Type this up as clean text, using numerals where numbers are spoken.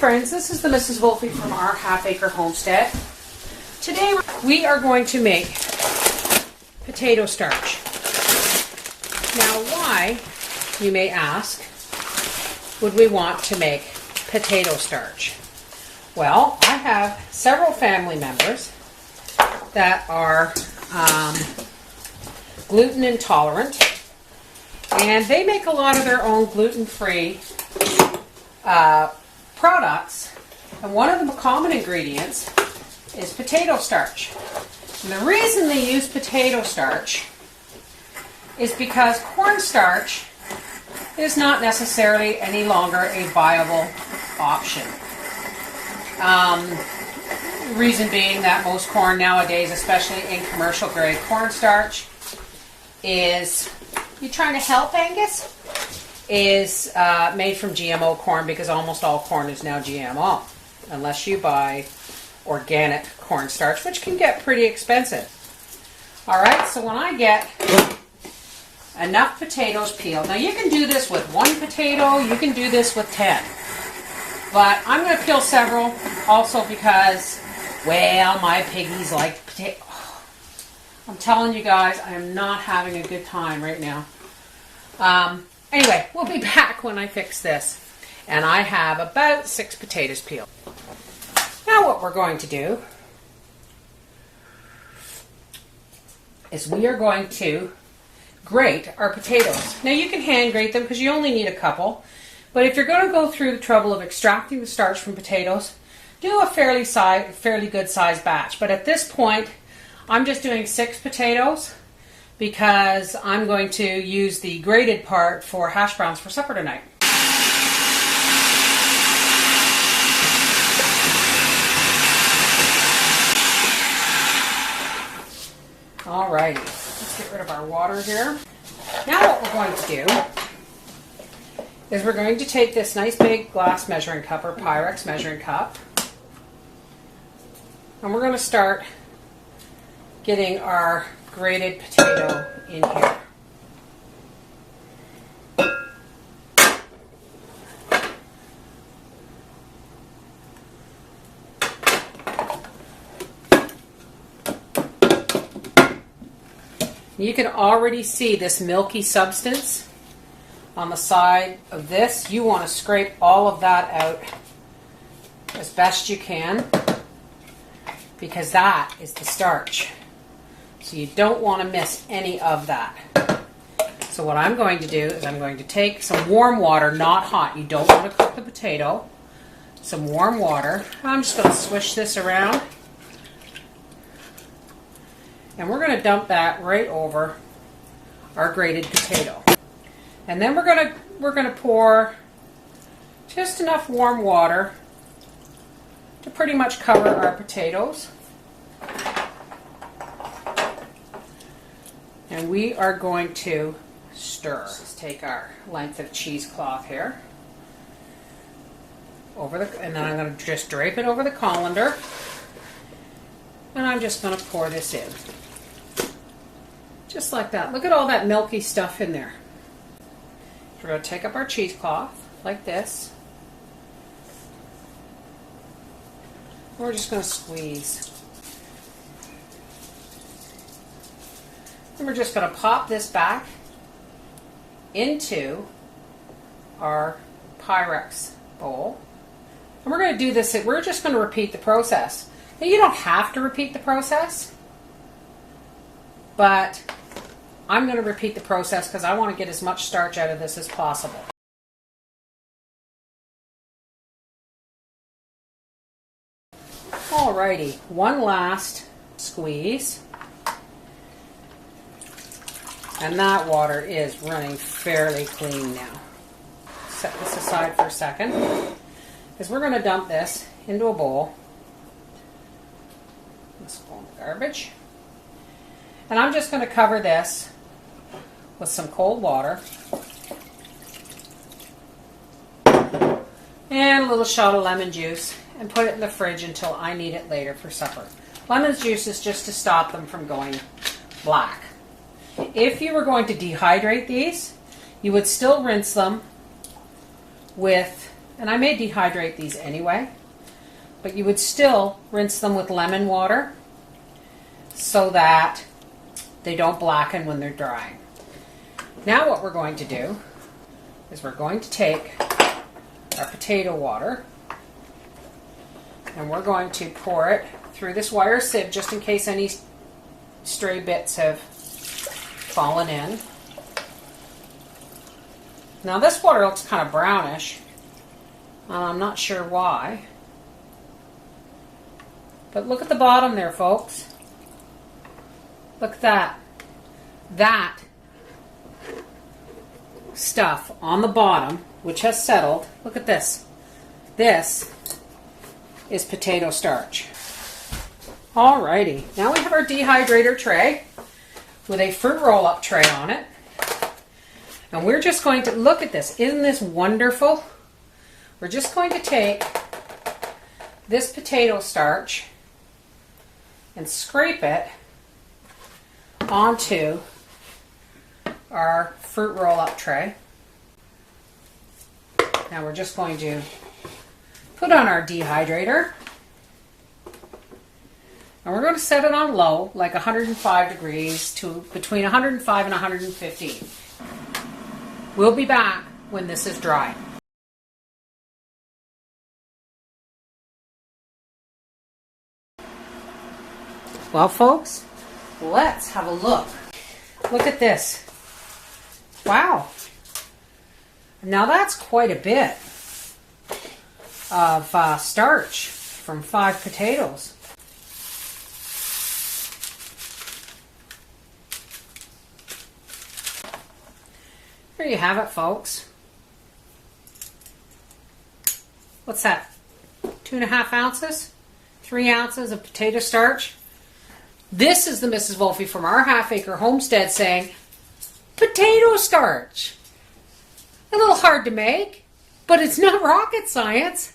friends, this is the Mrs. Wolfie from Our Half Acre Homestead. Today we are going to make potato starch. Now why, you may ask, would we want to make potato starch? Well, I have several family members that are gluten intolerant, and they make a lot of their own gluten-free products, and one of the common ingredients is potato starch. And the reason they use potato starch is because cornstarch is not necessarily any longer a viable option. Reason being that most corn nowadays, especially in commercial grade cornstarch, is, you trying to help, Angus? Is made from GMO corn, because almost all corn is now GMO, unless you buy organic cornstarch, which can get pretty expensive. Alright, so when I get enough potatoes peeled, now you can do this with one potato, you can do this with 10, but I'm going to peel several also because, well, my piggies like potato. I'm telling you guys, I am not having a good time right now. Anyway, we'll be back when I fix this. And I have about 6 potatoes peeled. Now what we're going to do is we are going to grate our potatoes. Now you can hand grate them because you only need a couple. But if you're going to go through the trouble of extracting the starch from potatoes, do a fairly good sized batch. But at this point, I'm just doing 6 potatoes, because I'm going to use the grated part for hash browns for supper tonight. Alrighty, let's get rid of our water here. Now what we're going to do is we're going to take this nice big glass measuring cup, or Pyrex measuring cup, and we're going to start getting our grated potato in here. You can already see this milky substance on the side of this. You want to scrape all of that out as best you can, because that is the starch. So you don't want to miss any of that. So what I'm going to do is I'm going to take some warm water, not hot. You don't want to cook the potato. Some warm water. I'm just going to swish this around. And we're going to dump that right over our grated potato. And then we're going to pour just enough warm water to pretty much cover our potatoes. And we are going to stir. Let's take our length of cheesecloth here, and then I'm going to just drape it over the colander, and I'm just going to pour this in. Just like that. Look at all that milky stuff in there. We're going to take up our cheesecloth like this. We're just going to squeeze. And we're just going to pop this back into our Pyrex bowl. And we're going to do this, we're just going to repeat the process. Now you don't have to repeat the process, but I'm going to repeat the process because I want to get as much starch out of this as possible. Alrighty, one last squeeze. And that water is running fairly clean now. Set this aside for a second, because we're going to dump this into a bowl. Let's go in the garbage. And I'm just going to cover this with some cold water and a little shot of lemon juice, and put it in the fridge until I need it later for supper. Lemon juice is just to stop them from going black. If you were going to dehydrate these, you would still rinse them with and I may dehydrate these anyway, but you would still rinse them with lemon water so that they don't blacken when they're drying. Now what we're going to do is we're going to take our potato water and we're going to pour it through this wire sieve just in case any stray bits have fallen in. Now this water looks kind of brownish. I'm not sure why. But look at the bottom there, folks. Look at that. That stuff on the bottom, which has settled, look at this. This is potato starch. Alrighty, now we have our dehydrator tray with a fruit roll-up tray on it. And we're just going to, look at this, isn't this wonderful? We're just going to take this potato starch and scrape it onto our fruit roll-up tray. Now we're just going to put on our dehydrator. And we're going to set it on low, like 105 degrees to between 105 and 115. We'll be back when this is dry. Well, folks, let's have a look. Look at this. Wow. Now that's quite a bit of starch from 5 potatoes. There you have it, folks. What's that? 2.5 ounces? 3 ounces of potato starch? This is the Mrs. Wolfie from Our Half Acre Homestead saying, potato starch. A little hard to make, but it's not rocket science.